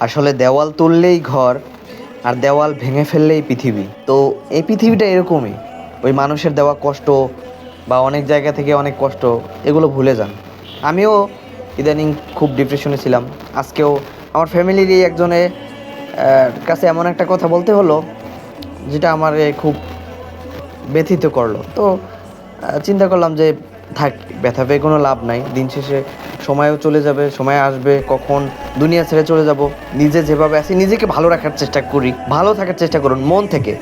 আসলে দেওয়াল তুললেই ঘর, আর দেওয়াল ভেঙে ফেললেই পৃথিবী। তো এই পৃথিবীটা এরকমই, ওই মানুষের দেওয়া কষ্ট বা অনেক জায়গা থেকে অনেক কষ্ট, এগুলো ভুলে যান। আমিও ইদানিং খুব ডিপ্রেশনে ছিলাম। আজকেও আমার ফ্যামিলিরই একজনের কাছে এমন একটা কথা বলতে হলো, যেটা আমার খুব ব্যথিত করলো। তো চিন্তা করলাম যে থাক, ব্যথা পেয়ে কোনো লাভ নাই। দিন শেষে সময়ও চলে যাবে, সময় আসবে কখন দুনিয়া ছেড়ে চলে যাব। নিজে যেভাবে আছি নিজেকে ভালো রাখার চেষ্টা করি, ভালো থাকার চেষ্টা করুন মন থেকে।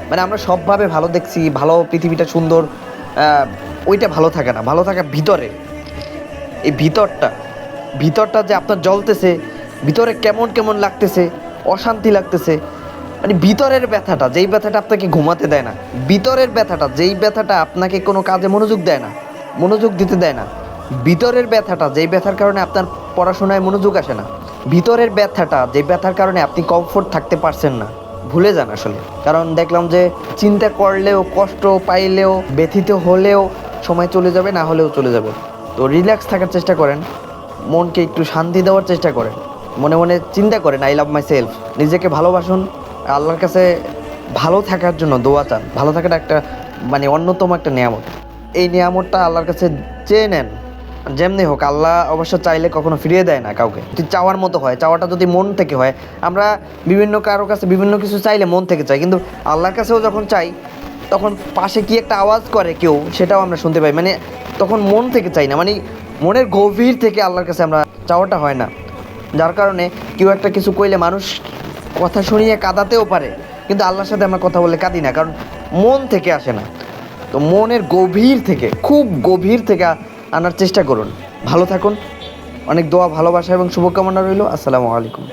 মানে আমরা সবভাবে ভালো দেখছি, ভালো পৃথিবীটা সুন্দর, ওইটা ভালো থাকে না। ভালো থাকা ভিতরে, এই ভিতরটা যে আপনার জ্বলতেছে, ভিতরে কেমন কেমন লাগতেছে, অশান্তি লাগতেছে, মানে ভিতরের ব্যথাটা, যেই ব্যথাটা আপনাকে ঘুমাতে দেয় না, ভিতরের ব্যথাটা, যেই ব্যথাটা আপনাকে কোনো কাজে মনোযোগ দিতে দেয় না, ভিতরের ব্যথাটা, যেই ব্যথার কারণে আপনার পড়াশোনায় মনোযোগ আসে না, ভিতরের ব্যথাটা, যেই ব্যথার কারণে আপনি কমফোর্ট থাকতে পারছেন না, ভুলে যান আসলে। কারণ দেখলাম যে চিন্তা করলেও, কষ্ট পাইলেও, ব্যথিত হলেও সময় চলে যাবে, না হলেও চলে যাবে। তো রিল্যাক্স থাকার চেষ্টা করেন, মনকে একটু শান্তি দেওয়ার চেষ্টা করেন, মনে মনে চিন্তা করেন আই লাভ মাই সেলফ, নিজেকে ভালোবাসুন, আল্লাহর কাছে ভালো থাকার জন্য দোয়া চান। ভালো থাকাটা একটা মানে অন্যতম একটা নিয়ামত। এই নিয়ামতটা আল্লাহর কাছে চেয়ে নেন, যেমনি হোক। আল্লাহ অবশ্য চাইলে কখনো ফিরিয়ে দেয় না কাউকে, যদি চাওয়ার মতো হয়, চাওয়াটা যদি মন থেকে হয়। আমরা বিভিন্ন কারো কাছে বিভিন্ন কিছু চাইলে মন থেকে চাই, কিন্তু আল্লাহর কাছেও যখন চাই, তখন পাশে কি একটা আওয়াজ করে কেউ, সেটাও আমরা শুনতে পাই। মানে তখন মন থেকে চাই না, মানে মনের গভীর থেকে আল্লাহর কাছে আমরা চাওয়াটা হয় না। যার কারণে কেউ একটা কিছু কইলে মানুষ কথা শুনিয়ে কাঁদাতেও পারে, কিন্তু আল্লাহর সাথে আমরা কথা বলে কাঁদি না, কারণ মন থেকে আসে না। তো মনের গভীর থেকে, খুব গভীর থেকে আনার চেষ্টা করুন। ভালো থাকুন, অনেক দোয়া, ভালোবাসা এবং শুভকামনা রইল। আসসালামু আলাইকুম।